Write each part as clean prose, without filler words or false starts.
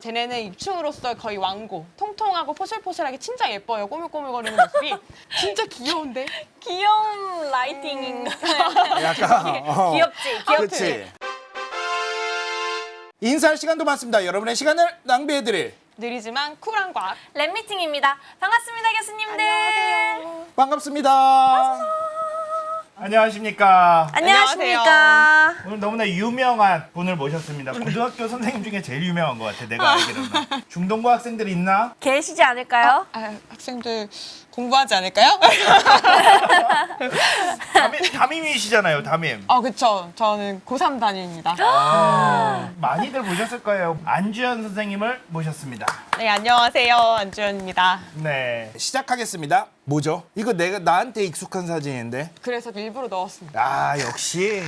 쟤네는 입충으로서 거의 왕고. 통통하고 포실포실하게 진짜 예뻐요. 꼬물꼬물거리는 모습이. 진짜 귀여운데? 귀여운 라이팅인가? 약간 귀엽지? 그렇지. 인사할 시간도 많습니다. 여러분의 시간을 낭비해드릴 느리지만 쿨한 과학. 랩미팅입니다. 반갑습니다, 교수님들. 안녕하세요. 반갑습니다. 안녕하십니까. 안녕하십니까. 오늘 너무나 유명한 분을 모셨습니다. 고등학교 선생님 중에 제일 유명한 것 같아, 내가 알기로는. 중동고 학생들 있나? 계시지 않을까요? 학생들 공부하지 않을까요? 담임이시잖아요, 담임. 그쵸. 저는 고3 담임입니다. 많이들 보셨을 거예요. 안주현 선생님을 모셨습니다. 네, 안녕하세요. 안주현입니다. 네. 시작하겠습니다. 뭐죠? 이거 내가 나한테 익숙한 사진인데. 그래서 일부러 넣었습니다. 아 역시.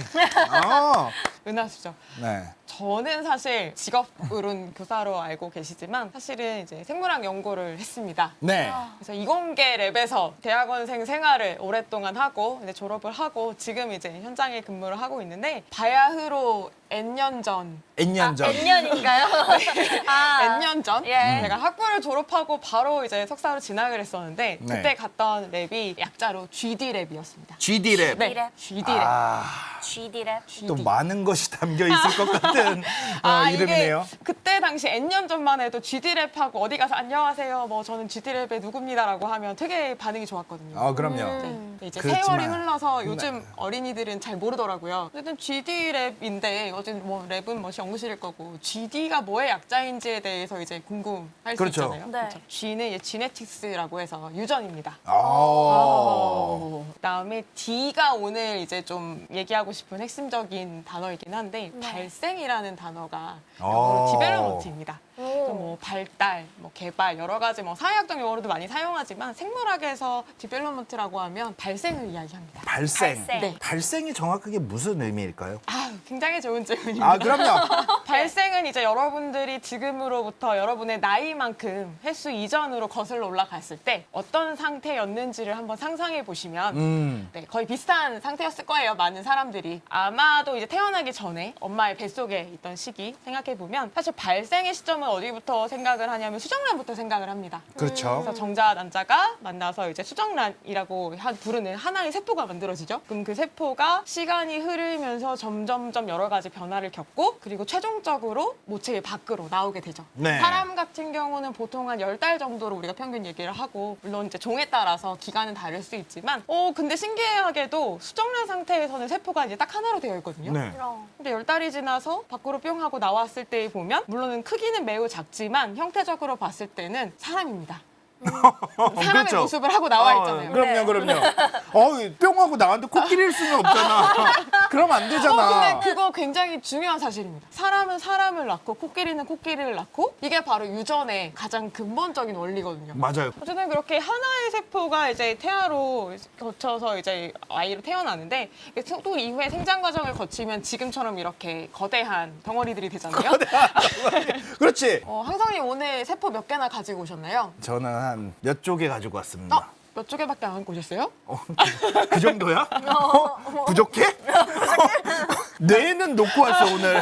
은하수죠. 네. 저는 사실 직업으로는 교사로 알고 계시지만 사실은 이제 생물학 연구를 했습니다. 네. 그래서 이공계 랩에서 대학원생 생활을 오랫동안 하고 이제 졸업을 하고 지금 이제 현장에 근무를 하고 있는데 바야흐로 N년 전 N년 전. N년인가요? N년 전 예. 제가 학부를 졸업하고 바로 이제 석사로 진학을 했었는데 네. 그때 갔던 랩이 약자로 GD 랩이었습니다. GD 랩. 네, 랩. GD 랩. GD 랩. 또 많은 것이 담겨 있을 것 같은 이게 이름이네요. 그때 당시 N년 전만 해도 GD 랩하고 어디 가서 안녕하세요, 뭐 저는 GD 랩의 누굽니다라고 하면 되게 반응이 좋았거든요. 그럼요. 네, 이제 그렇지만, 세월이 흘러서 요즘 네. 어린이들은 잘 모르더라고요. 어쨌든 GD 랩인데 어쨌든 뭐 랩은 뭐 연구실일 거고 GD가 뭐의 약자인지에 대해서 이제 궁금할 그렇죠. 수 있잖아요. 네. 그렇죠. G는 이제 지네틱스라고 해서 유전입니다. 그다음에 D가 오늘 이제 좀 얘기하고 싶은 핵심적인 단어이긴 한데 발생이라는 단어가 영어로 디벨로먼트입니다. 뭐 발달, 뭐 개발 여러 가지 뭐 사회학적 용어로도 많이 사용하지만 생물학에서 디벨로먼트라고 하면 발생을 이야기합니다. 발생. 발생. 발생이 정확하게 무슨 의미일까요? 굉장히 좋은 질문입니다. 그럼요. 발생은 이제 여러분들이 지금으로부터 여러분의 나이만큼 횟수 이전으로 거슬러 올라갔을 때 어떤 상태였는지를 한번 상상해 보시면 네, 거의 비슷한 상태였을 거예요. 많은 사람들이. 아마도 이제 태어나기 전에 엄마의 뱃속에 있던 시기 생각해 보면 사실 발생의 시점은 어디부터 생각을 하냐면 수정란부터 생각을 합니다. 그렇죠. 그래서 정자, 난자가 만나서 이제 수정란이라고 부르는 하나의 세포가 만들어지죠. 그럼 그 세포가 시간이 흐르면서 점점점 여러 가지 변화를 겪고 그리고 최종적으로 모체 밖으로 나오게 되죠. 네. 사람 같은 경우는 보통 한 10달 정도로 우리가 평균 얘기를 하고 물론 이제 종에 따라서 기간은 다를 수 있지만 근데 신기하게도 수정란 상태에서는 세포가 이제 딱 하나로 되어 있거든요. 네. 근데 10달이 지나서 밖으로 뿅 하고 나왔을 때 보면 물론 크기는 매우 작지만 형태적으로 봤을 때는 사람입니다. 사람의 그렇죠. 모습을 하고 나와 있잖아요. 그럼요, 그럼요. 뿅 하고 나왔는데 코끼리일 수는 없잖아. 그럼 안 되잖아. 근데 그거 굉장히 중요한 사실입니다. 사람은 사람을 낳고 코끼리는 코끼리를 낳고 이게 바로 유전의 가장 근본적인 원리거든요. 맞아요. 어쨌든 그렇게 하나의 세포가 이제 태아로 거쳐서 이제 아이로 태어나는데 또 이후에 생장 과정을 거치면 지금처럼 이렇게 거대한 덩어리들이 되잖아요. 그렇지. 항상님 오늘 세포 몇 개나 가지고 오셨나요? 저는 한 몇 쪽에 가지고 왔습니다. 몇 쪽에밖에 안 갖고 오셨어요? 그 정도야? 부족해? 뇌는 놓고 왔어 오늘.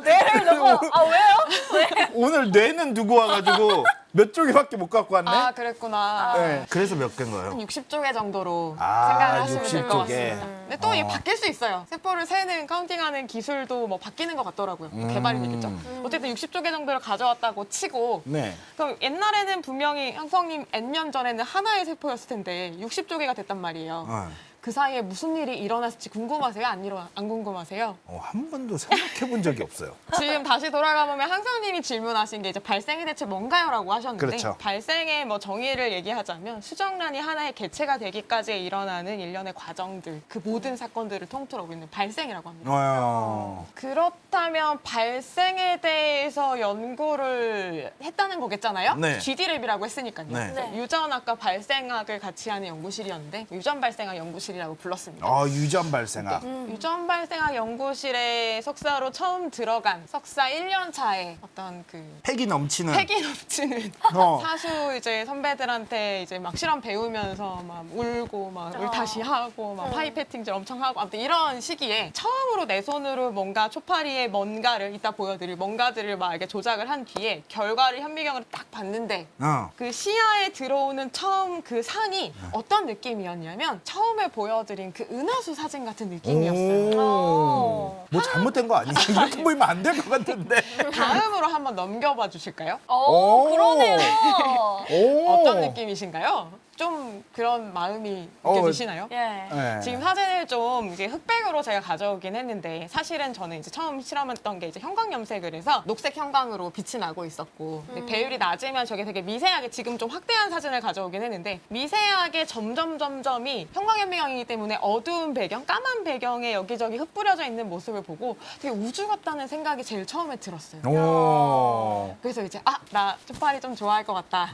뇌를 넣고. 왜요? 오늘 뇌는 두고 와가지고 몇 쪽에밖에 못 갖고 왔네. 그랬구나. 네. 그래서 몇 개인가요? 한 60쪽에 정도로 아, 생각을 하시면 될 것 60쪽에. 같습니다. 근데 또 이게 바뀔 수 있어요. 세포를 세는 카운팅하는 기술도 뭐 바뀌는 것 같더라고요. 개발이 되겠죠. 어쨌든 60쪽에 정도를 가져왔다고 치고 네. 그럼 옛날에는 분명히 형성님 N년 전에는 하나의 세포였을 텐데 60쪽에가 됐단 말이에요. 그 사이에 무슨 일이 일어났을지 궁금하세요? 안 궁금하세요? 한 번도 생각해 본 적이 없어요. 지금 다시 돌아가보면 항상님이 질문하신 게 이제 발생이 대체 뭔가요?라고 하셨는데 그렇죠. 발생의 뭐 정의를 얘기하자면 수정란이 하나의 개체가 되기까지 일어나는 일련의 과정들 그 모든 사건들을 통틀어 있는 발생이라고 합니다. 그렇다면 발생에 대해서 연구를 했다는 거겠잖아요. 네. GD랩이라고 했으니까요. 네. 네. 유전학과 발생학을 같이 하는 연구실이었는데 유전 발생학 연구실 연구실이라고 불렀습니다. 유전 발생학. 유전 발생학 연구실에 석사로 처음 들어간 석사 1년 차에 어떤 그 패기 넘치는. 패기 넘치는 어. 사수 이제 선배들한테 이제 막 실험 배우면서 막 울고 막 울타시 하고 막 파이패팅질 엄청 하고 아무튼 이런 시기에 처음으로 내 손으로 뭔가 초파리의 뭔가를 이따 보여드릴 뭔가들을 막 이렇게 조작을 한 뒤에 결과를 현미경으로 딱 봤는데 그 시야에 들어오는 처음 그 산이 어떤 느낌이었냐면 처음에 보여드린 그 은하수 사진 같은 느낌이었어요. 뭐 잘못된 거 아니에요? 이렇게 보이면 안 될 것 같은데. 다음으로 한번 넘겨봐 주실까요? 오, 그러네요. 어떤 느낌이신가요? 좀 그런 마음이 느껴지시나요? 예. 네. 지금 사진을 좀 이제 흑백으로 제가 가져오긴 했는데 사실은 저는 이제 처음 실험했던 게 이제 형광 염색을 해서 녹색 형광으로 빛이 나고 있었고 근데 배율이 낮으면 저게 되게 미세하게 지금 좀 확대한 사진을 가져오긴 했는데 미세하게 점점이 형광 현미경이기 때문에 어두운 배경, 까만 배경에 여기저기 흩뿌려져 있는 모습을 보고 되게 우주 같다는 생각이 제일 처음에 들었어요. 그래서 이제 나 초파리 좀 좋아할 것 같다.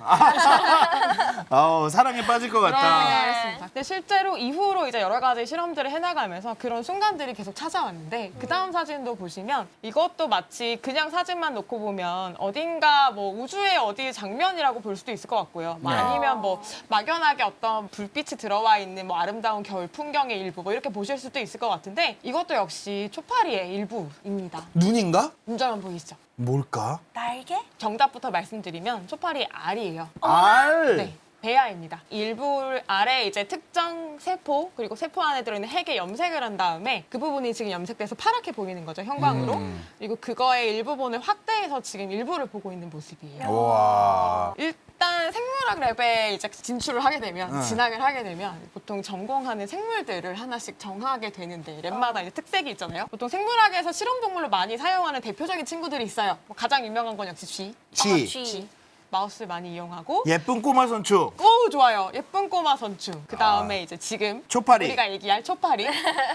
사랑에 빠질 것 그런 같다. 생각을 했습니다. 근데 실제로 이후로 이제 여러 가지 실험들을 해나가면서 그런 순간들이 계속 찾아왔는데 그 다음 사진도 보시면 이것도 마치 그냥 사진만 놓고 보면 어딘가 뭐 우주의 어디 장면이라고 볼 수도 있을 것 같고요. 뭐 네. 아니면 뭐 막연하게 어떤 불빛이 들어와 있는 뭐 아름다운 겨울 풍경의 일부 뭐 이렇게 보실 수도 있을 것 같은데 이것도 역시 초파리의 일부입니다. 눈인가? 눈처럼 보이시죠? 뭘까? 날개? 정답부터 말씀드리면 초파리의 알이에요. 알. 네. 배아입니다. 일부 아래 이제 특정 세포 그리고 세포 안에 들어있는 핵에 염색을 한 다음에 그 부분이 지금 염색돼서 파랗게 보이는 거죠 형광으로. 그리고 그거의 일부분을 확대해서 지금 일부를 보고 있는 모습이에요. 와. 일단 생물학 랩에 이제 진출을 하게 되면 진학을 하게 되면 보통 전공하는 생물들을 하나씩 정하게 되는데 랩마다 이제 특색이 있잖아요. 보통 생물학에서 실험 동물로 많이 사용하는 대표적인 친구들이 있어요. 뭐 가장 유명한 건 역시 쥐. 쥐. 마우스 많이 이용하고 예쁜 꼬마 선축. 오 좋아요. 예쁜 꼬마 선충. 그 다음에 이제 지금 초파리. 우리가 얘기할 초파리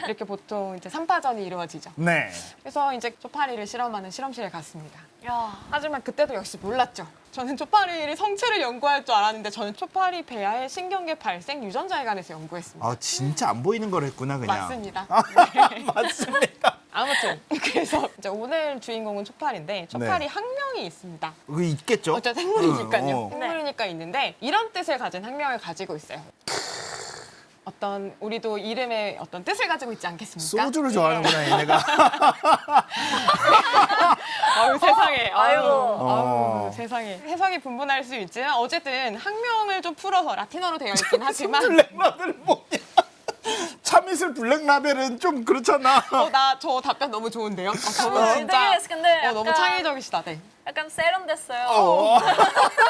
이렇게 보통 이제 3파전이 이루어지죠. 네. 그래서 이제 초파리를 실험하는 실험실에 갔습니다. 야. 하지만 그때도 역시 몰랐죠. 저는 초파리의 성체를 연구할 줄 알았는데 저는 초파리 배아의 신경계 발생 유전자에 관해서 연구했습니다. 진짜 안 보이는 걸 했구나 그냥. 맞습니다. 맞습니다. 아무튼 그래서 이제 오늘 주인공은 초파리인데 초파리 네. 학명이 있습니다. 그게 있겠죠? 어쨌든 생물이니까요. 응, 생물이니까 있는데 이런 뜻을 가진 학명을 가지고 있어요. 어떤 우리도 이름에 어떤 뜻을 가지고 있지 않겠습니까? 소주를 좋아하는구나 얘네가. 아유 세상에. 아이고. 아유 세상에. 해석이 분분할 수 있지만 어쨌든 학명을 좀 풀어서 라틴어로 되어 있긴 하지만 블랙라벨 뭐냐? 참이슬 블랙라벨은 좀 그렇잖아. 나 저 답변 너무 좋은데요? 저는 진짜 되게 근데 너무 약간- 창의적이시다. 네. 약간 세련됐어요.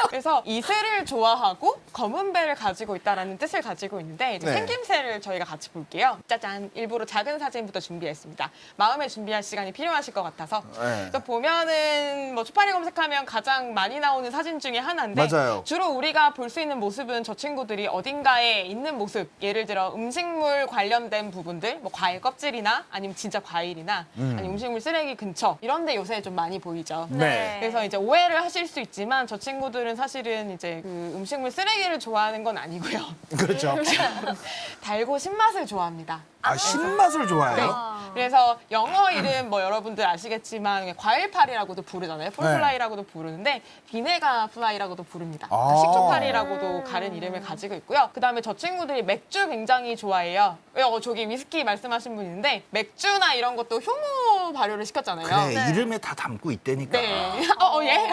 그래서 이슬을 좋아하고 검은 배를 가지고 있다라는 뜻을 가지고 있는데 이제 네. 생김새를 저희가 같이 볼게요. 짜잔, 일부러 작은 사진부터 준비했습니다. 마음에 준비할 시간이 필요하실 것 같아서. 네. 그래서 보면은 뭐 초파리 검색하면 가장 많이 나오는 사진 중에 하나인데 맞아요. 주로 우리가 볼 수 있는 모습은 저 친구들이 어딘가에 있는 모습, 예를 들어 음식물 관련된 부분들, 뭐 과일 껍질이나 아니면 진짜 과일이나 아니면 음식물 쓰레기 근처 이런 데 요새 좀 많이 보이죠. 네. 그래서 이제 오해를 하실 수 있지만 저 친구들은 사실은 이제 그 음식물 쓰레기를 좋아하는 건 아니고요. 그렇죠. 달고 신맛을 좋아합니다. 신맛을 좋아해요? 네. 그래서 영어 이름 뭐 여러분들 아시겠지만 과일파리라고도 부르잖아요. 풀플라이라고도 부르는데 비네가 플라이라고도 부릅니다. 그러니까 식초파리라고도 다른 이름을 가지고 있고요. 그다음에 저 친구들이 맥주 굉장히 좋아해요. 저기 위스키 말씀하신 분 있는데 맥주나 이런 것도 효모 발효를 시켰잖아요. 그래 이름에 다 담고 있다니까. 네. 예.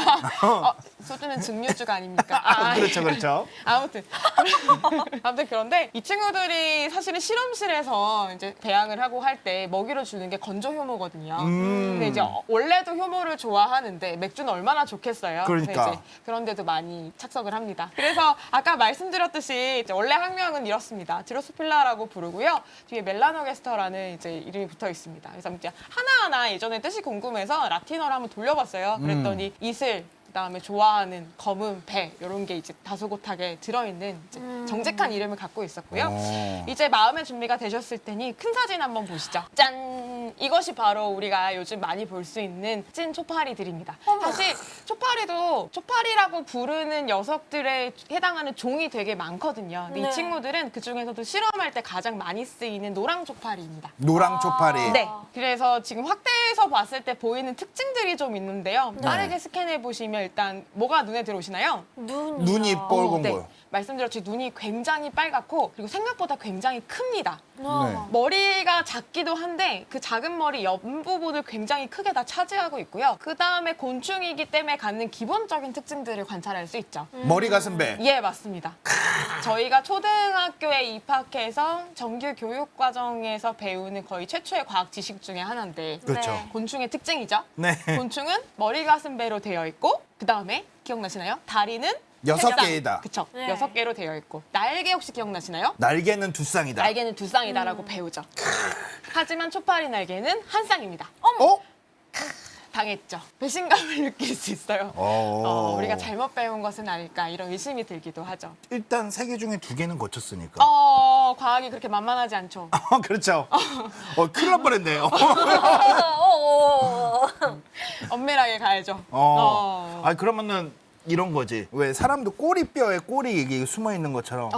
소주는 증류주가 아닙니까? 그렇죠. 아무튼 그런데 이 친구들이 사실은 실험실에서 이제 배양을 하고 할 때 먹이로 주는 게 건조 효모거든요. 근데 이제 원래도 효모를 좋아하는데 맥주는 얼마나 좋겠어요. 그러니까. 그래서 이제 그런데도 많이 착석을 합니다. 그래서 아까 말씀드렸듯이 이제 원래 학명은 이렇습니다. 드로소필라라고 부르고요. 뒤에 멜라노게스터라는 이제 이름이 붙어 있습니다. 그래서 이제 하나하나 예전에 뜻이 궁금해서 라틴어로 한번 돌려봤어요. 그랬더니 이슬, 그다음에 좋아하는 검은 배 이런 게 이제 다소곳하게 들어있는 이제 정직한 이름을 갖고 있었고요. 이제 마음의 준비가 되셨을 테니 큰 사진 한번 보시죠. 짠! 이것이 바로 우리가 요즘 많이 볼 수 있는 찐 초파리들입니다. 사실 초파리도 초파리라고 부르는 녀석들에 해당하는 종이 되게 많거든요. 근데 네. 이 친구들은 그 중에서도 실험할 때 가장 많이 쓰이는 노랑 초파리입니다. 노랑 초파리. 네. 그래서 지금 확대해서 봤을 때 보이는 특징들이 좀 있는데요. 빠르게 스캔해 보시면 일단 뭐가 눈에 들어오시나요? 눈이 뻘건 네. 거요. 말씀드렸듯이 눈이 굉장히 빨갛고 그리고 생각보다 굉장히 큽니다. 네. 머리가 작기도 한데 그 작은 머리 옆부분을 굉장히 크게 다 차지하고 있고요. 그 다음에 곤충이기 때문에 갖는 기본적인 특징들을 관찰할 수 있죠. 머리 가슴 배. 예, 맞습니다. 저희가 초등학교에 입학해서 정규 교육 과정에서 배우는 거의 최초의 과학 지식 중에 하나인데 그렇죠. 네. 곤충의 특징이죠. 네. 곤충은 머리 가슴 배로 되어 있고 그 다음에 기억나시나요? 다리는 6개이다. 그쵸. 네. 6개로 되어 있고 날개 혹시 기억나시나요? 날개는 두 쌍이다. 날개는 두 쌍이다라고 배우죠. 하지만 초파리 날개는 한 쌍입니다. 어? 당했죠. 배신감을 느낄 수 있어요. 우리가 잘못 배운 것은 아닐까 이런 의심이 들기도 하죠. 일단 3개 중에 2개는 거쳤으니까. 과학이 그렇게 만만하지 않죠. 그렇죠. 큰일 날 뻔했네요. 엄밀하게 가야죠. 그러면은 이런 거지. 왜 사람도 꼬리뼈에 꼬리 이게 숨어 있는 것처럼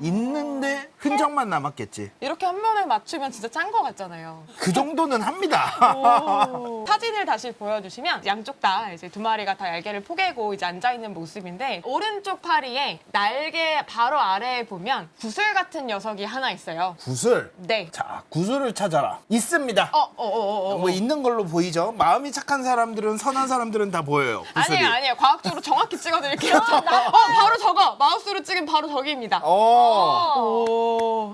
있는데 흔적만 남았겠지. 이렇게 한 면을 맞추면 진짜 짠 거 같잖아요. 그 정도는 합니다. 사진을 다시 보여주시면 양쪽 다 이제 두 마리가 다 날개를 포개고 이제 앉아 있는 모습인데 오른쪽 파리에 날개 바로 아래에 보면 구슬 같은 녀석이 하나 있어요. 구슬. 네. 자, 구슬을 찾아라. 있습니다. 뭐 있는 걸로 보이죠? 마음이 착한 사람들은 선한 사람들은 다 보여요. 구슬이. 아니에요. 과학적으로 정확히 찍어드릴게요. 바로 저거. 마우스로 찍은 바로 저기입니다.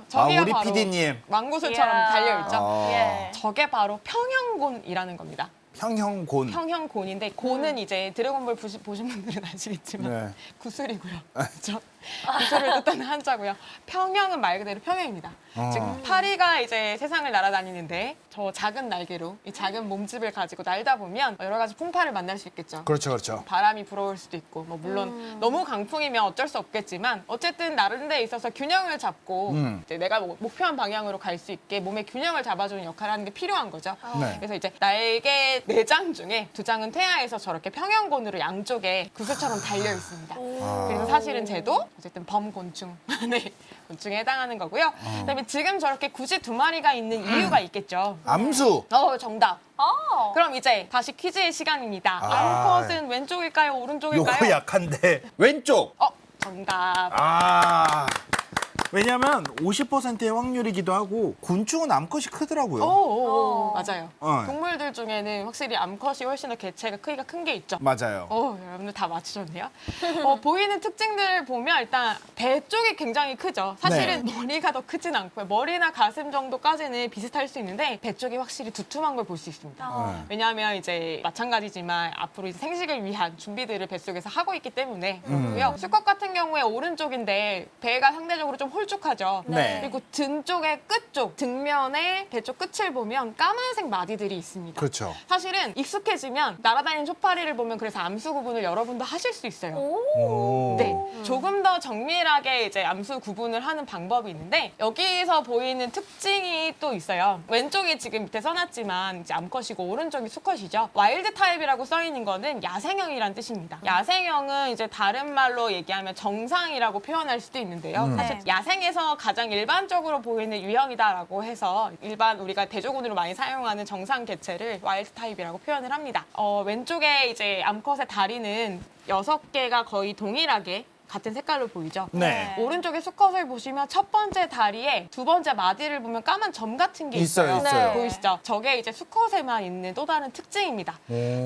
저기가 우리 바로 PD님. 망구슬처럼 이야. 달려있죠. 예. 저게 바로 평형곤이라는 겁니다. 형형곤. 평형곤인데 곤은 이제 드래곤볼 보신 분들은 아시겠지만 네. 구슬이고요. 그렇죠? 구슬을 뜻하는 한자고요. 평형은 말 그대로 평형입니다. 즉 파리가 이제 세상을 날아다니는데 저 작은 날개로 이 작은 몸집을 가지고 날다 보면 여러 가지 풍파를 만날 수 있겠죠. 그렇죠, 그렇죠. 바람이 불어올 수도 있고 뭐 물론 너무 강풍이면 어쩔 수 없겠지만 어쨌든 나른 데 있어서 균형을 잡고 이제 내가 목표한 방향으로 갈 수 있게 몸의 균형을 잡아주는 역할을 하는 게 필요한 거죠. 네. 그래서 이제 날개 4장 중에 2장은 태아에서 저렇게 평형곤으로 양쪽에 구슬처럼 달려 있습니다. 그래서 사실은 쟤도 어쨌든 범곤충, 네, 곤충에 해당하는 거고요. 그다음에 지금 저렇게 굳이 2마리가 있는 이유가 있겠죠. 암수. 정답. 그럼 이제 다시 퀴즈의 시간입니다. 암컷은 왼쪽일까요? 오른쪽일까요? 요거 약한데. 왼쪽. 정답. 왜냐면 50%의 확률이기도 하고 곤충은 암컷이 크더라고요. 맞아요. 동물들 중에는 확실히 암컷이 훨씬 더 개체가 크기가 큰 게 있죠. 맞아요. 여러분들 다 맞추셨네요. 보이는 특징들을 보면 일단 배 쪽이 굉장히 크죠. 사실은 머리가 더 크진 않고요. 머리나 가슴 정도까지는 비슷할 수 있는데 배 쪽이 확실히 두툼한 걸 볼 수 있습니다. 왜냐하면 이제 마찬가지지만 앞으로 이제 생식을 위한 준비들을 뱃속에서 하고 있기 때문에 그렇고요. 수컷 같은 경우에 오른쪽인데 배가 상대적으로 좀 홀쭉하죠. 네. 그리고 등 쪽의 끝쪽, 등면의 배 쪽 끝을 보면 까만색 마디들이 있습니다. 그렇죠. 사실은 익숙해지면 날아다니는 초파리를 보면 그래서 암수 구분을 여러분도 하실 수 있어요. 네, 조금 더 정밀하게 이제 암수 구분을 하는 방법이 있는데 여기서 보이는 특징이 또 있어요. 왼쪽이 지금 밑에 써놨지만 이제 암컷이고 오른쪽이 수컷이죠. 와일드 타입이라고 써 있는 거는 야생형이란 뜻입니다. 야생형은 이제 다른 말로 얘기하면 정상이라고 표현할 수도 있는데요. 사실 야생에서 가장 일반적으로 보이는 유형이다라고 해서 일반 우리가 대조군으로 많이 사용하는 정상 개체를 와일드 타입이라고 표현을 합니다. 왼쪽에 이제 암컷의 다리는 6개가 거의 동일하게 같은 색깔로 보이죠? 네. 오른쪽에 수컷을 보시면 첫 번째 다리에 두 번째 마디를 보면 까만 점 같은 게 있어요. 있어요. 보이시죠? 저게 이제 수컷에만 있는 또 다른 특징입니다.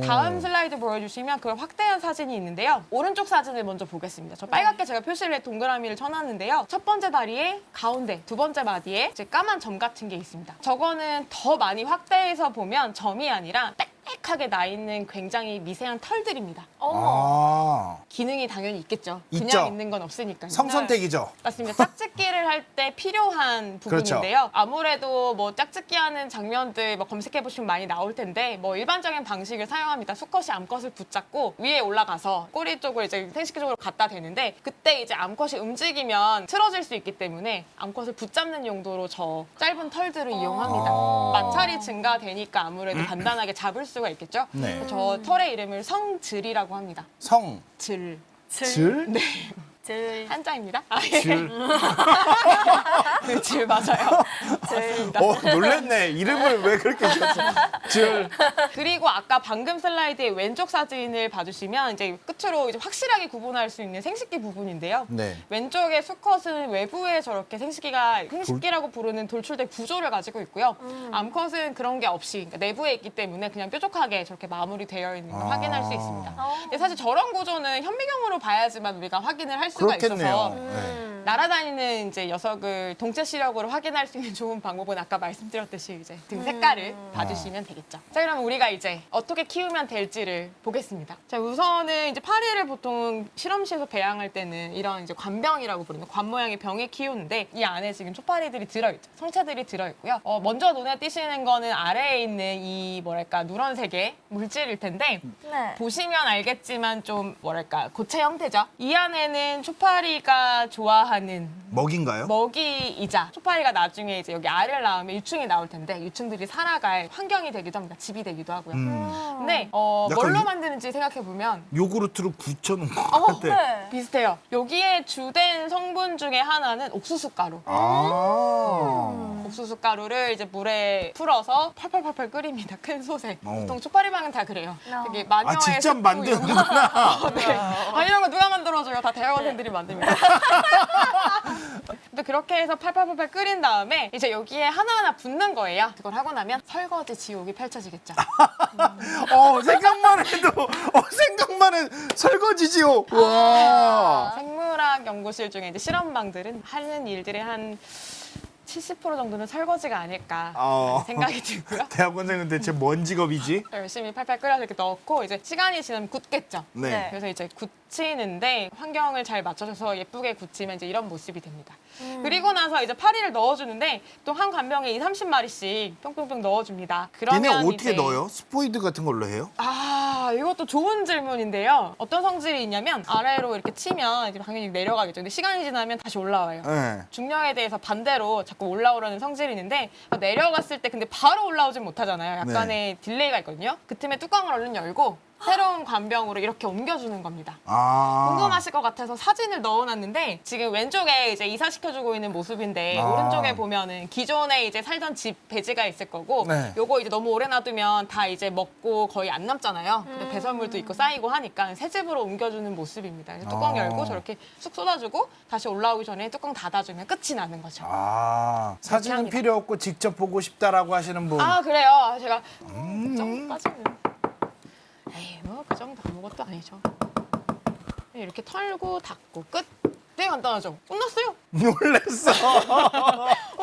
다음 슬라이드 보여주시면 그걸 확대한 사진이 있는데요. 오른쪽 사진을 먼저 보겠습니다. 저 빨갛게 제가 표시를 해 동그라미를 쳐놨는데요. 첫 번째 다리에 가운데 두 번째 마디에 이제 까만 점 같은 게 있습니다. 저거는 더 많이 확대해서 보면 점이 아니라 빽빽하게 나 있는 굉장히 미세한 털들입니다. 기능이 당연히 있겠죠. 있죠. 그냥 있는 건 없으니까요. 성선택이죠. 맞습니다. 짝짓기를 할 때 필요한 부분인데요. 그렇죠. 아무래도 뭐 짝짓기 하는 장면들 뭐 검색해 보시면 많이 나올 텐데 뭐 일반적인 방식을 사용합니다. 수컷이 암컷을 붙잡고 위에 올라가서 꼬리 쪽을 이제 생식기 쪽으로 갖다 대는데 그때 이제 암컷이 움직이면 틀어질 수 있기 때문에 암컷을 붙잡는 용도로 저 짧은 털들을 이용합니다. 마찰이 증가되니까 아무래도 단단하게 잡을 수가 있겠죠. 네. 저 털의 이름을 성질이라고 합니다. 성, 질. 질, 네. 질. 한자입니다. 아, 예. 질. 네, 질 맞아요. 맞습니다. 놀랬네. 이름을 왜 그렇게 지었어? 질. 그리고 아까 방금 슬라이드의 왼쪽 사진을 봐주시면 이제 끝으로 이제 확실하게 구분할 수 있는 생식기 부분인데요. 네. 왼쪽의 수컷은 외부에 저렇게 생식기라고 부르는 돌출된 구조를 가지고 있고요. 암컷은 그런 게 없이 그러니까 내부에 있기 때문에 그냥 뾰족하게 저렇게 마무리되어 있는 걸 확인할 수 있습니다. 근데 사실 저런 구조는 현미경으로 봐야지만 우리가 확인을 할 수가 그렇겠네요. 있어서 네. 날아다니는 이제 녀석을 동체 시력으로 확인할 수 있는 좋은 방법은 아까 말씀드렸듯이 이제 등 색깔을 봐주시면 되겠죠. 자, 그럼 우리가 이제 어떻게 키우면 될지를 보겠습니다. 자, 우선은 이제 파리를 보통 실험실에서 배양할 때는 이런 이제 관병이라고 부르는 관 모양의 병에 키우는데 이 안에 지금 초파리들이 들어있죠. 성체들이 들어있고요. 먼저 눈에 띄시는 거는 아래에 있는 이 뭐랄까 누런색의 물질일 텐데 네. 보시면 알겠지만 좀 뭐랄까 고체 형태죠. 이 안에는 초파리가 좋아하는 먹인가요? 먹이이자 초파리가 나중에 이제 여기 알을 낳으면 유충이 나올 텐데 유충들이 살아갈 환경이 되기도 합니다. 집이 되기도 하고요. 근데 약간 뭘로 유- 만드는지 생각해 보면 요구르트로 굳혀놓은 것 같아. 네. 비슷해요. 여기에 주된 성분 중에 하나는 옥수수 가루. 아. 옥수수 가루를 이제 물에 풀어서 펄펄펄펄 끓입니다. 큰 솥에. 어. 보통 초파리방은 다 그래요. 되게 어. 마녀의 아, 직접 습도 만드는구나. 네. 아, 이런 거 누가 만들어줘요? 다 대학원생들이 만듭니다. 근데 그렇게 해서 팔팔팔팔 끓인 다음에 이제 여기에 하나하나 붓는 거예요. 그걸 하고 나면 설거지 지옥이 펼쳐지겠죠. 생각만 해도 설거지지요. 와. 생물학 연구실 중에 이제 실험방들은 하는 일들의 한 70% 정도는 설거지가 아닐까 어. 생각이 들고요. 대학원생은 대체 뭔 직업이지? 열심히 팔팔 끓여서 이렇게 넣고 이제 시간이 지나면 굳겠죠. 네. 네. 그래서 이제 굳히는데 환경을 잘 맞춰줘서 예쁘게 굳히면 이제 이런 모습이 됩니다. 그리고 나서 이제 파리를 넣어주는데 또 한 관병에 30마리씩 뿅뿅뿅 넣어줍니다. 그러면 얘네 어떻게 이제 넣어요? 스포이드 같은 걸로 해요? 아, 이것도 좋은 질문인데요. 어떤 성질이 있냐면 아래로 이렇게 치면 이제 당연히 내려가겠죠. 근데 시간이 지나면 다시 올라와요. 네. 중력에 대해서 반대로 자꾸 올라오려는 성질이 있는데 내려갔을 때 근데 바로 올라오진 못하잖아요. 약간의 딜레이가 있거든요. 그 틈에 뚜껑을 얼른 열고 새로운 관병으로 이렇게 옮겨주는 겁니다. 아. 궁금하실 것 같아서 사진을 넣어놨는데 지금 왼쪽에 이제 이사시켜주고 있는 모습인데 아. 오른쪽에 보면은 기존에 이제 살던 집 배지가 있을 거고 네. 요거 이제 너무 오래 놔두면 다 이제 먹고 거의 안 남잖아요. 근데 배설물도 있고 쌓이고 하니까 새 집으로 옮겨주는 모습입니다. 그래서 뚜껑 아. 열고 저렇게 쑥 쏟아주고 다시 올라오기 전에 뚜껑 닫아주면 끝이 나는 거죠. 아. 사진은 합니다. 필요 없고 직접 보고 싶다라고 하시는 분. 아 그래요. 제가 그 정도까지는 에이 뭐 그 정도 아무것도 아니죠. 이렇게 털고 닫고 끝. 되게 간단하죠. 끝났어요. 놀랬어.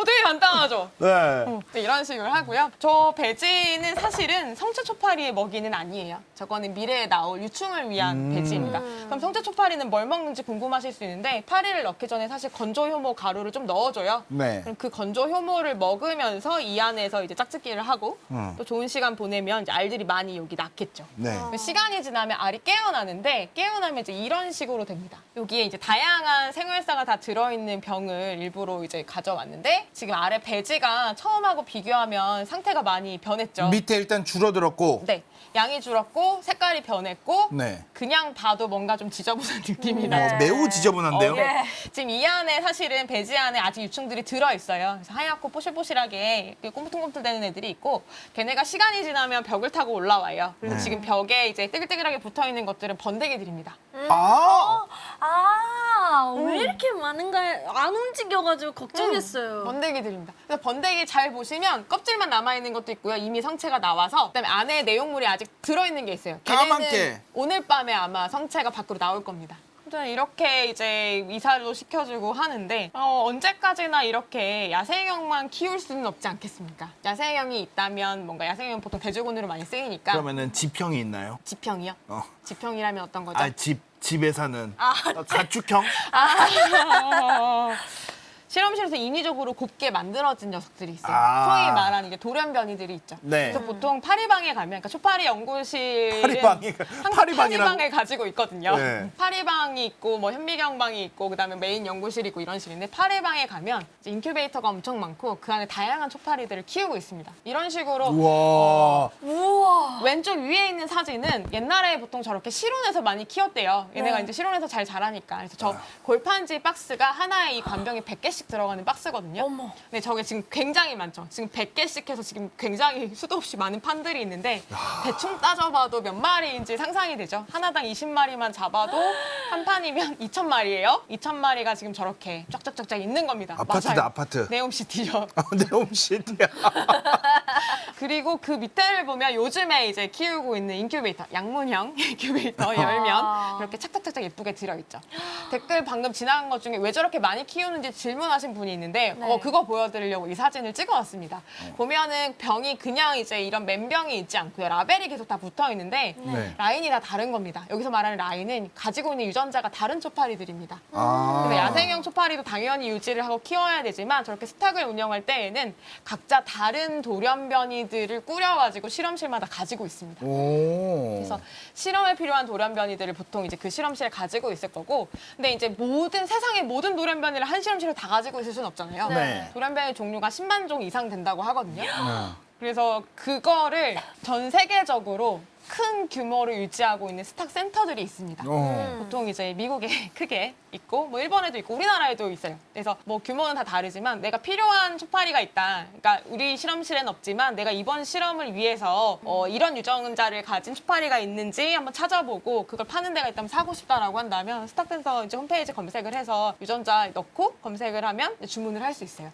되게 간단하죠. 네. 네, 이런 식으로 하고요. 저 배지는 사실은 성체 초파리의 먹이는 아니에요. 저거는 미래에 나올 유충을 위한 배지입니다. 그럼 성체 초파리는 뭘 먹는지 궁금하실 수 있는데 파리를 넣기 전에 사실 건조 효모 가루를 좀 넣어줘요. 네. 그럼 그 건조 효모를 먹으면서 이 안에서 이제 짝짓기를 하고 또 좋은 시간 보내면 이제 알들이 많이 여기 낳겠죠. 네. 시간이 지나면 알이 깨어나는데 깨어나면 이제 이런 식으로 됩니다. 여기에 이제 다양한 생활사가 다 들어있는 병을 일부러 이제 가져왔는데 지금 아래 배지가 처음하고 비교하면 상태가 많이 변했죠. 밑에 일단 줄어들었고. 네, 양이 줄었고 색깔이 변했고 네. 그냥 봐도 뭔가 좀 지저분한 느낌이 나죠. 네. 매우 지저분한데요? 네. 지금 이 안에 사실은 배지 안에 아직 유충들이 들어있어요. 그래서 하얗고 포실포실하게 꼬물통꼬물되는 애들이 있고 걔네가 시간이 지나면 벽을 타고 올라와요. 그래서 네. 지금 벽에 이제 떼글떼글하게 붙어있는 것들은 번데기들입니다. 아. 왜 이렇게 많은가요? 안 움직여가지고 걱정했어요. 번데기들입니다. 그래서 번데기 잘 보시면 껍질만 남아있는 것도 있고요. 이미 성체가 나와서 그다음에 안에 내용물이 아직 들어있는 게 있어요. 까만 걔네는 게. 오늘 밤에 아마 성체가 밖으로 나올 겁니다. 아무튼 이렇게 이제 이사도 시켜주고 하는데 언제까지나 이렇게 야생형만 키울 수는 없지 않겠습니까? 야생형이 있다면 뭔가 야생형 보통 대조군으로 많이 쓰이니까 그러면은 지평이 있나요? 지평이요? 어. 지평이라면 어떤 거죠? 아, 집 집에 사는 가축형? 실험실에서 인위적으로 곱게 만들어진 녀석들이 있어요. 아. 소위 말하는 이제 돌연변이들이 있죠. 네. 그래서 보통 파리방에 가면, 그러니까 초파리 연구실은 항상 파리방이라고? 파리방을 가지고 있거든요. 네. 파리방이 있고 뭐 현미경방이 있고 그다음에 메인 연구실이 있고 이런 식인데 파리방에 가면 이제 인큐베이터가 엄청 많고 그 안에 다양한 초파리들을 키우고 있습니다. 이런 식으로 우와. 우와. 왼쪽 위에 있는 사진은 옛날에 보통 저렇게 실온에서 많이 키웠대요. 얘네가 네. 이제 실온에서 잘 자라니까. 그래서 저 골판지 박스가 하나에 이 관병에 100개씩 들어가는 박스거든요. 어머. 근데 저게 지금 굉장히 많죠. 지금 100개씩 해서 지금 굉장히 수도 없이 많은 판들이 있는데 대충 따져봐도 몇 마리인지 상상이 되죠. 하나당 20마리만 잡아도 한 판이면 2,000마리예요. 2,000마리가 지금 저렇게 쫙쫙쫙쫙 있는 겁니다. 아파트다, 맞아요. 아파트. 네옴시티죠. 네옴시티야. 그리고 그 밑에를 보면 요즘에 이제 키우고 있는 인큐베이터, 양문형 인큐베이터 열면 이렇게 착착착착 예쁘게 들어있죠. 댓글 방금 지나간 것 중에 왜 저렇게 많이 키우는지 질문하신 분이 있는데 네. 그거 보여드리려고 이 사진을 찍어왔습니다. 보면은 병이 그냥 이제 이런 맨병이 있지 않고요. 라벨이 계속 다 붙어 있는데 네. 라인이 다 다른 겁니다. 여기서 말하는 라인은 가지고 있는 유전자가 다른 초파리들입니다. 아. 그래서 야생형 초파리도 당연히 유지를 하고 키워야 되지만 저렇게 스탁을 운영할 때에는 각자 다른 돌연변이들을 꾸려가지고 실험실마다 가지고 있습니다. 오. 그래서 실험에 필요한 돌연변이들을 보통 이제 그 실험실에 가지고 있을 거고, 근데 이제 세상의 모든 돌연변이를 한 실험실에 다 가지고 있을 수는 없잖아요. 네. 돌연변이 종류가 10만 종 이상 된다고 하거든요. 네. 그래서 그거를 전 세계적으로 큰 규모를 유지하고 있는 스탁 센터들이 있습니다. 보통 이제 미국에 크게 있고 뭐 일본에도 있고 우리나라에도 있어요. 그래서 뭐 규모는 다 다르지만 내가 필요한 초파리가 있다. 그러니까 우리 실험실엔 없지만 내가 이번 실험을 위해서 이런 유전자를 가진 초파리가 있는지 한번 찾아보고 그걸 파는 데가 있다면 사고 싶다라고 한다면 스탁 센터 이제 홈페이지 검색을 해서 유전자 넣고 검색을 하면 주문을 할 수 있어요.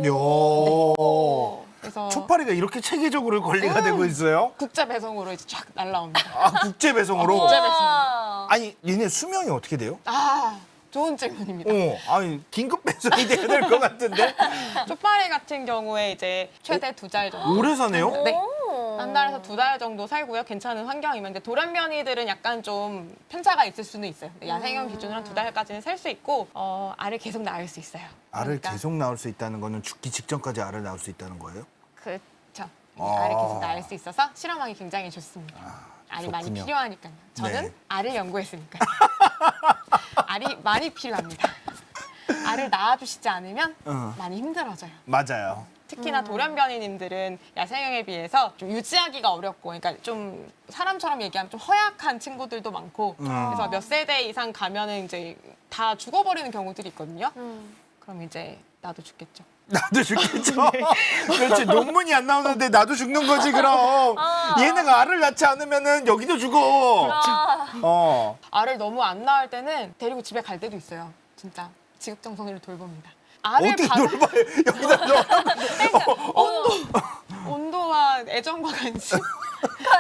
요. 그래서 초파리가 이렇게 체계적으로 관리가 되고 있어요? 국제 배송으로 이제 쫙 날라옵니다. 아, 국제 배송으로? 국제 배송. 우와. 아니, 얘네 수명이 어떻게 돼요? 아, 좋은 질문입니다. 아니, 긴급 배송이 돼야 될 것 같은데? 초파리 같은 경우에 이제 최대 2달 정도. 오래 사네요? 네. 오. 한 달에서 2달 정도 살고요. 괜찮은 환경이면. 근데 돌연변이들은 약간 좀 편차가 있을 수는 있어요. 근데 야생형 기준으로 한 2달까지는 살 수 있고, 알을 계속 낳을 수 있어요. 알을 그러니까 계속 낳을 수 있다는 거는 죽기 직전까지 알을 낳을 수 있다는 거예요? 그렇죠. 아. 알을 계속 낳을 수 있어서 실험하기 굉장히 좋습니다. 알이 많이 좋군요. 필요하니까요. 저는 네. 알을 연구했으니까요. 알이 많이 필요합니다. 알을 낳아주시지 않으면 많이 힘들어져요. 맞아요. 특히나 돌연변이님들은 야생형에 비해서 좀 유지하기가 어렵고, 그러니까 좀 사람처럼 얘기하면 좀 허약한 친구들도 많고, 그래서 몇 세대 이상 가면은 이제 다 죽어버리는 경우들이 있거든요. 그럼 이제 나도 죽겠죠. 나도 죽겠죠. 그렇지. 논문이 안 나오는데 나도 죽는 거지, 그럼. 얘네가 알을 낳지 않으면은 여기도 죽어. 알을 너무 안 낳을 때는 데리고 집에 갈 때도 있어요. 진짜 지극정성으로 돌봅니다. 알을 어떻게 돌봐요? 여기다 넣어. 온도와 애정과 관심,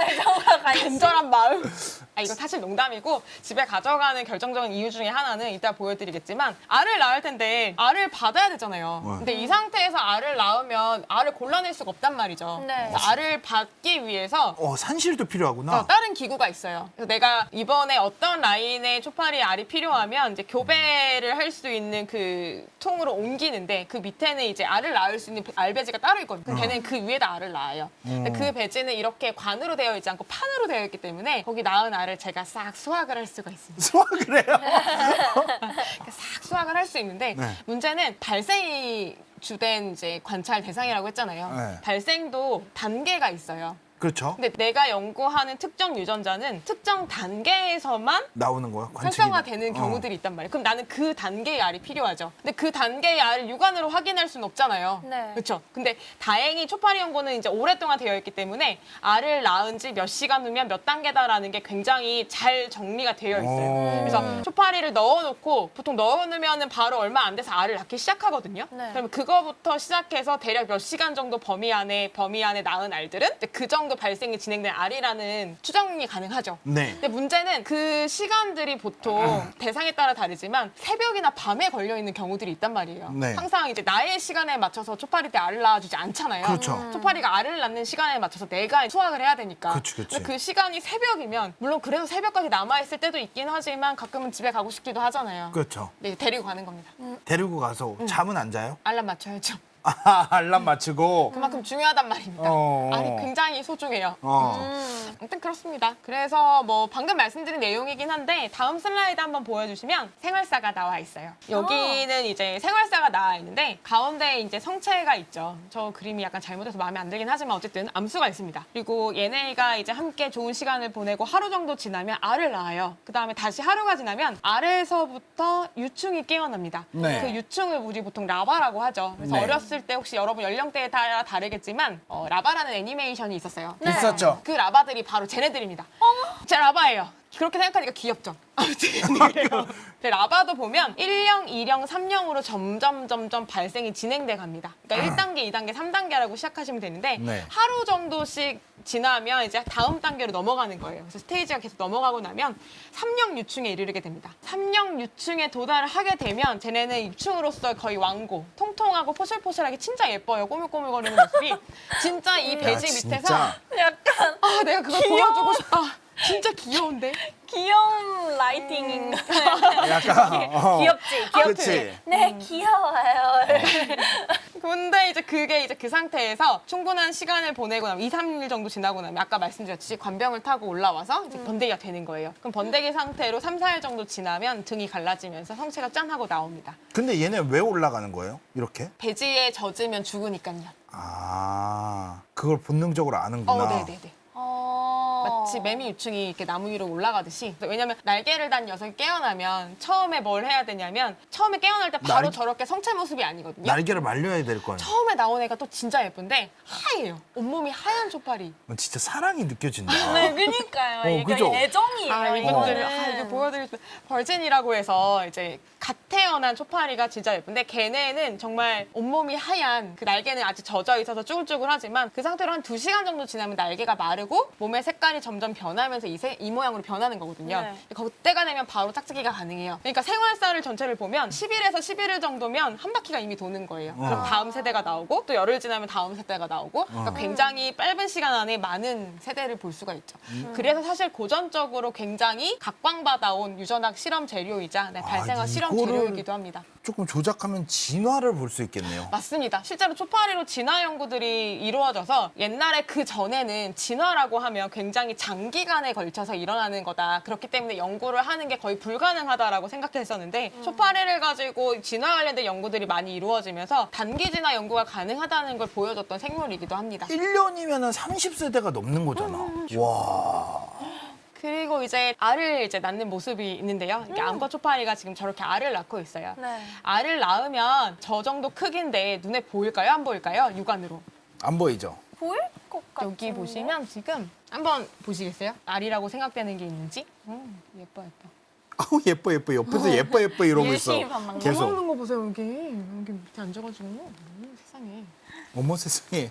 애정과 관심. 간절한 마음. 이거 사실 농담이고 집에 가져가는 결정적인 이유 중에 하나는 이따 보여드리겠지만 알을 낳을 텐데 알을 받아야 되잖아요. 근데 이 상태에서 알을 낳으면 알을 골라낼 수가 없단 말이죠. 네. 그래서 알을 받기 위해서 산실도 필요하구나. 다른 기구가 있어요. 그래서 내가 이번에 어떤 라인의 초파리 알이 필요하면 이제 교배를 할 수 있는 그 통으로 옮기는데 그 밑에는 이제 알을 낳을 수 있는 알배지가 따로 있거든요. 그럼 걔는 그 위에다 알을 낳아요. 근데 그 배지는 이렇게 관으로 되어 있지 않고 판으로 되어 있기 때문에 거기 낳은 알을 제가 싹 수확을 할 수가 있습니다. 수학을 해요? 싹 수확을 할 수 있는데 네. 문제는 발생이 주된 이제 관찰 대상이라고 했잖아요. 네. 발생도 단계가 있어요. 그렇죠. 근데 내가 연구하는 특정 유전자는 특정 단계에서만 나오는 거야. 관측이. 활성화되는 경우들이 있단 말이에요. 그럼 나는 그 단계의 알이 필요하죠. 근데 그 단계의 알을 육안으로 확인할 수는 없잖아요. 네. 그렇죠. 근데 다행히 초파리 연구는 이제 오랫동안 되어 있기 때문에 알을 낳은 지 몇 시간 후면 몇 단계다라는 게 굉장히 잘 정리가 되어 있어요. 그래서 초파리를 넣어놓고 보통 넣어놓으면 바로 얼마 안 돼서 알을 낳기 시작하거든요. 네. 그러면 그거부터 시작해서 대략 몇 시간 정도 범위 안에 낳은 알들은 이제 그 정도 정도 발생이 진행된 알이라는 추정이 가능하죠. 네. 근데 문제는 그 시간들이 보통 대상에 따라 다르지만 새벽이나 밤에 걸려 있는 경우들이 있단 말이에요. 네. 항상 이제 나의 시간에 맞춰서 초파리 때 알을 낳아주지 않잖아요. 그렇죠. 초파리가 알을 낳는 시간에 맞춰서 내가 수확을 해야 되니까. 그치, 그치. 근데 그 시간이 새벽이면 물론 그래서 새벽까지 남아 있을 때도 있긴 하지만 가끔은 집에 가고 싶기도 하잖아요. 그렇죠. 네, 데리고 가는 겁니다. 데리고 가서 잠은 안 자요? 알람 맞춰야죠. 알람 맞추고. 그만큼 중요하단 말입니다. 어. 알이 굉장히 소중해요. 아무튼 그렇습니다. 그래서 뭐 방금 말씀드린 내용이긴 한데 다음 슬라이드 한번 보여주시면 생활사가 나와 있어요. 여기는 이제 생활사가 나와 있는데 가운데 이제 성체가 있죠. 저 그림이 약간 잘못해서 마음에 안 들긴 하지만 어쨌든 암수가 있습니다. 그리고 얘네가 이제 함께 좋은 시간을 보내고 하루 정도 지나면 알을 낳아요. 그 다음에 다시 하루가 지나면 알에서부터 유충이 깨어납니다. 네. 그 유충을 우리 보통 라바라고 하죠. 그래서 네. 어렸을 때 혹시 여러분 연령대에 따라 다르겠지만 라바라는 애니메이션이 있었어요. 있었죠. 그 라바들이 바로 쟤네들입니다. 제 라바예요. 그렇게 생각하니까 귀엽죠. 아무튼 그래요. 근데 라바도 보면 1령, 2령, 3령으로 점점 발생이 진행돼 갑니다. 그러니까 1단계, 2단계, 3단계라고 시작하시면 되는데 네. 하루 정도씩 지나면 이제 다음 단계로 넘어가는 거예요. 그래서 스테이지가 계속 넘어가고 나면 3령 유충에 이르게 됩니다. 3령 유충에 도달을 하게 되면 쟤네는 유충으로서 거의 왕고, 통통하고 포실포실하게 진짜 예뻐요. 꼬물꼬물거리는 모습이. 진짜 이 배지 밑에서 진짜. 약간 아 내가 그걸 보여주고 싶다. 진짜 귀여운데? 귀여운 라이팅인가? 약간. 귀엽지? 그치. 네, 귀여워요. 근데 이제 그게 이제 그 상태에서 충분한 시간을 보내고 나면 2, 3일 정도 지나고 나면 아까 말씀드렸듯이 관병을 타고 올라와서 이제 번데기가 되는 거예요. 그럼 번데기 상태로 3, 4일 정도 지나면 등이 갈라지면서 성체가 짠 하고 나옵니다. 근데 얘네 왜 올라가는 거예요? 이렇게? 배지에 젖으면 죽으니까요. 아, 그걸 본능적으로 아는구나. 네네네. 마치 매미 유충이 이렇게 나무 위로 올라가듯이. 왜냐면 날개를 단 녀석이 깨어나면 처음에 뭘 해야 되냐면 처음에 깨어날 때 바로 저렇게 성체 모습이 아니거든요. 날개를 말려야 될 거 아니에요? 처음에 나온 애가 또 진짜 예쁜데 하얘요. 온몸이 하얀 초파리. 진짜 사랑이 느껴진다. 네, 그니까요. 이게 그죠? 애정이에요. 이분들 이거는. 이거 보여드릴 수 벌진이라고 해서 이제 갓 태어난 초파리가 진짜 예쁜데 걔네는 정말 온몸이 하얀 그 날개는 아직 젖어 있어서 쭈글쭈글하지만 그 상태로 한 2시간 정도 지나면 날개가 마르고 몸의 색깔이 점점 변하면서 이 모양으로 변하는 거거든요. 네. 그때가 되면 바로 짝짓기가 가능해요. 그러니까 생활사를 전체를 보면 10일에서 11일 정도면 한 바퀴가 이미 도는 거예요. 그럼 다음 세대가 나오고 또 열흘 지나면 다음 세대가 나오고 그러니까 굉장히 짧은 시간 안에 많은 세대를 볼 수가 있죠. 그래서 사실 고전적으로 굉장히 각광받아온 유전학 실험 재료이자 발생한 실험 이거를 재료이기도 합니다. 조금 조작하면 진화를 볼 수 있겠네요. 맞습니다. 실제로 초파리로 진화 연구들이 이루어져서 옛날에 그 전에는 진화라고 하면 굉장히 장기간에 걸쳐서 일어나는 거다. 그렇기 때문에 연구를 하는 게 거의 불가능하다라고 생각했었는데 초파리를 가지고 진화 관련된 연구들이 많이 이루어지면서 단기 진화 연구가 가능하다는 걸 보여줬던 생물이기도 합니다. 1년이면 30세대가 넘는 거잖아. 와. 그리고 이제 알을 이제 낳는 모습이 있는데요. 이게 암컷 초파리가 지금 저렇게 알을 낳고 있어요. 네. 알을 낳으면 저 정도 크기인데 눈에 보일까요? 안 보일까요? 육안으로. 안 보이죠? 보일 것 같아요. 여기 보시면 지금 한번 보시겠어요? 알이라고 생각되는 게 있는지? 예뻐. 아우 예뻐 옆에서 예뻐 이러고 있어. 열심히 밥 먹는 계속. 먹는 거 보세요, 여기 밑에 앉아가지고. 세상에. 어머 세상에.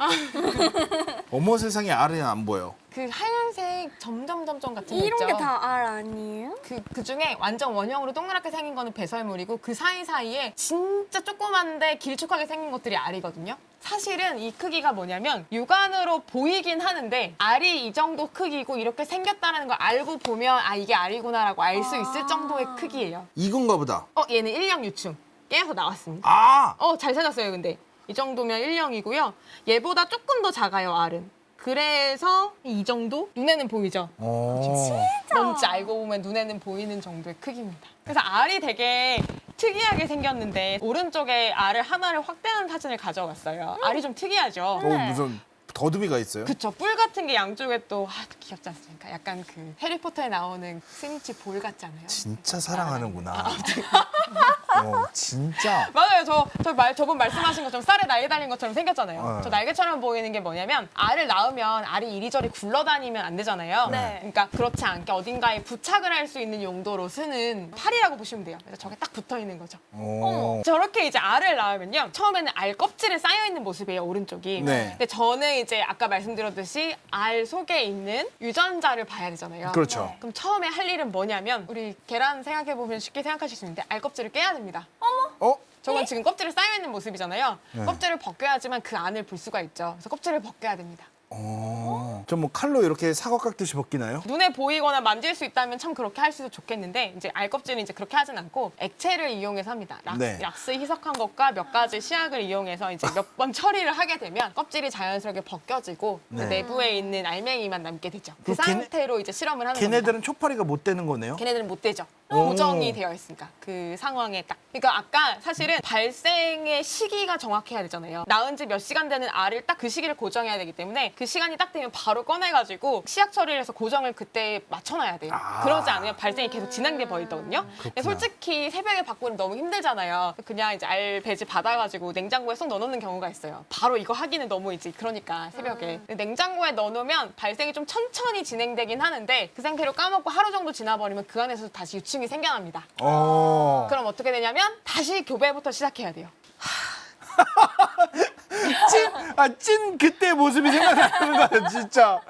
어머 세상에 알이 안 보여. 그 하얀색 점점 같은 거 이런 있죠? 게 다 알 아니에요? 그 중에 완전 원형으로 동그랗게 생긴 거는 배설물이고 그 사이사이에 진짜 조그만데 길쭉하게 생긴 것들이 알이거든요. 사실은 이 크기가 뭐냐면 육안으로 보이긴 하는데 알이 이 정도 크기고 이렇게 생겼다는 걸 알고 보면 아 이게 알이구나라고 알 수 있을 정도의 크기예요. 이건가 보다. 얘는 1령 유충. 깨서 나왔습니다. 아! 잘 찾았어요, 근데. 이 정도면 1령이고요. 얘보다 조금 더 작아요, 알은. 그래서 이 정도? 눈에는 보이죠? 뭔지 알고 보면 눈에는 보이는 정도의 크기입니다. 그래서 알이 되게 특이하게 생겼는데 오른쪽에 알을 하나를 확대하는 사진을 가져왔어요. 알이 좀 특이하죠? 무슨 더듬이가 있어요? 그쵸. 뿔 같은 게 양쪽에 또 귀엽지 않습니까? 약간 그 해리포터에 나오는 스니치 볼 같잖아요. 진짜 사랑하는구나. 진짜. 맞아요. 저번 말씀하신 것처럼 쌀에 날개 달린 것처럼 생겼잖아요. 네. 저 날개처럼 보이는 게 뭐냐면 알을 낳으면 알이 이리저리 굴러다니면 안 되잖아요. 네. 그러니까 그렇지 않게 어딘가에 부착을 할 수 있는 용도로 쓰는 팔이라고 보시면 돼요. 그래서 저게 딱 붙어 있는 거죠. 오. 저렇게 이제 알을 낳으면요. 처음에는 알 껍질에 쌓여 있는 모습이에요, 오른쪽이. 네. 근데 저는 이제 아까 말씀드렸듯이 알 속에 있는 유전자를 봐야 되잖아요. 그렇죠. 그럼 처음에 할 일은 뭐냐면 우리 계란 생각해 보면 쉽게 생각하실 수 있는데 알 껍질을 깨야 됩니다. 어? 저건 지금 껍질에 쌓여 있는 모습이잖아요. 네. 껍질을 벗겨야지만 그 안을 볼 수가 있죠. 그래서 껍질을 벗겨야 됩니다. 좀 뭐 칼로 이렇게 사과 깎듯이 벗기나요? 눈에 보이거나 만질 수 있다면 참 그렇게 할 수도 좋겠는데 이제 알 껍질은 이제 그렇게 하진 않고 액체를 이용해서 합니다. 네. 락스 희석한 것과 몇 가지 시약을 이용해서 이제 몇 번 처리를 하게 되면 껍질이 자연스럽게 벗겨지고 그 네. 내부에 있는 알맹이만 남게 되죠. 그 그럼 상태로 이제 실험을 하는 겁니다. 걔네들은 초파리가 못 되는 거네요? 걔네들은 못 되죠. 오. 고정이 되어 있으니까 그 상황에 딱. 그러니까 아까 사실은 발생의 시기가 정확해야 되잖아요. 낳은 지 몇 시간 되는 알을 딱 그 시기를 고정해야 되기 때문에 그 시간이 딱 되면 바로 꺼내가지고 시약 처리를 해서 고정을 그때 맞춰놔야 돼요. 그러지 않으면 발생이 계속 진행돼 버리거든요. 근데 솔직히 새벽에 바꾸는 너무 힘들잖아요. 그냥 이제 알 배지 받아가지고 냉장고에 쏙 넣어놓는 경우가 있어요. 바로 이거 하기는 너무 이제 그러니까 새벽에. 근데 냉장고에 넣어놓으면 발생이 좀 천천히 진행되긴 하는데 그 상태로 까먹고 하루 정도 지나버리면 그 안에서 다시 유충이 생겨납니다. 그럼 어떻게 되냐면 다시 교배부터 시작해야 돼요. 찐 그때 모습이 생각나는 거야, 진짜.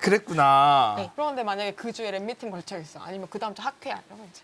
그랬구나. 네. 그런데 만약에 그 주에 랩미팅 걸쳐 있어. 아니면 그 다음 주 학회야. 이러면 이제.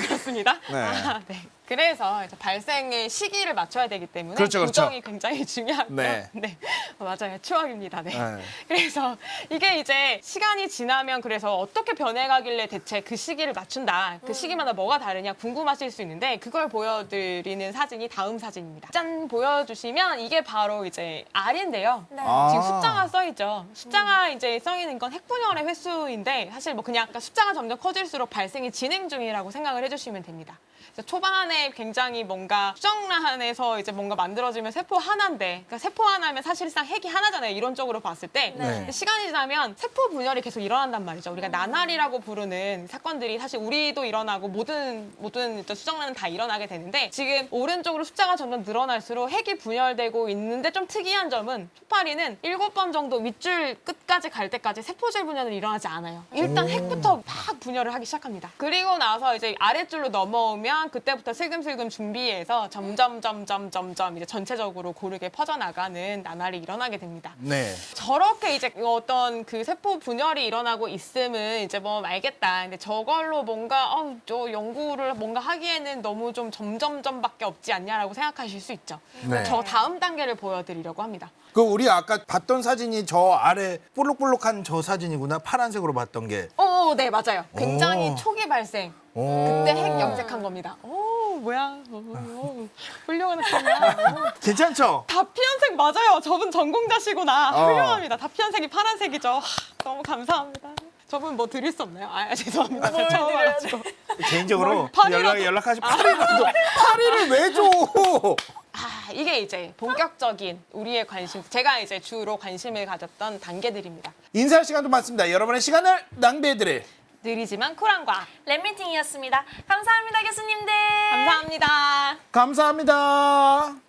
그렇습니다. 네. 네. 그래서 이제 발생의 시기를 맞춰야 되기 때문에 그렇죠, 그렇죠. 고정이 굉장히 중요하고요. 네. 네. 맞아요. 추억입니다. 네. 네. 그래서 이게 이제 시간이 지나면 그래서 어떻게 변해가길래 대체 그 시기를 맞춘다. 그 시기마다 뭐가 다르냐 궁금하실 수 있는데 그걸 보여드리는 사진이 다음 사진입니다. 짠 보여주시면 이게 바로 이제 알인데요. 네. 지금 숫자가 써있죠. 숫자가 이제 써있는 건 핵분열의 횟수인데 사실 뭐 그냥 숫자가 점점 커질수록 발생이 진행 중이라고 생각을 해주시면 됩니다. 그래서 초반에 굉장히 뭔가 수정란에서 이제 뭔가 만들어지면 세포 하나인데, 그러니까 세포 하나면 사실상 핵이 하나잖아요. 이론적으로 봤을 때. 네. 근데 시간이 지나면 세포 분열이 계속 일어난단 말이죠. 우리가 나날이라고 부르는 사건들이 사실 우리도 일어나고 모든 이제 수정란은 다 일어나게 되는데 지금 오른쪽으로 숫자가 점점 늘어날수록 핵이 분열되고 있는데 좀 특이한 점은 초파리는 7번 정도 윗줄 끝까지 갈 때까지 세포질 분열은 일어나지 않아요. 일단 핵부터 막 분열을 하기 시작합니다. 그리고 나서 이제 아랫줄로 넘어오면 그때부터 슬금슬금 준비해서 점점 이제 전체적으로 고르게 퍼져나가는 나날이 일어나게 됩니다. 네. 저렇게 이제 어떤 그 세포 분열이 일어나고 있음은 이제 뭐 알겠다. 근데 저걸로 뭔가 저 연구를 뭔가 하기에는 너무 좀 점점점밖에 없지 않냐라고 생각하실 수 있죠. 네. 저 다음 단계를 보여드리려고 합니다. 그 우리 아까 봤던 사진이 저 아래 볼록볼록한 저 사진이구나. 파란색으로 봤던 게. 네 맞아요. 굉장히 오. 초기 발생. 오. 그때 핵 염색한 겁니다. 뭐야. 훌륭한 학생이야. 괜찮죠? 다피연색 맞아요. 저분 전공자시구나. 어. 훌륭합니다. 다피연색이 파란색이죠. 너무 감사합니다. 저분 뭐 드릴 수 없나요? 죄송합니다. 뭘 처음 드려야 알았죠. 개인적으로 파리라도. 연락하시 파리를 왜 줘? 이게 이제 본격적인 우리의 관심, 제가 이제 주로 관심을 가졌던 단계들입니다. 인사할 시간도 많습니다. 여러분의 시간을 낭비해드릴 느리지만 쿨한 과학. 랩미팅이었습니다. 감사합니다, 교수님들. 감사합니다. 감사합니다.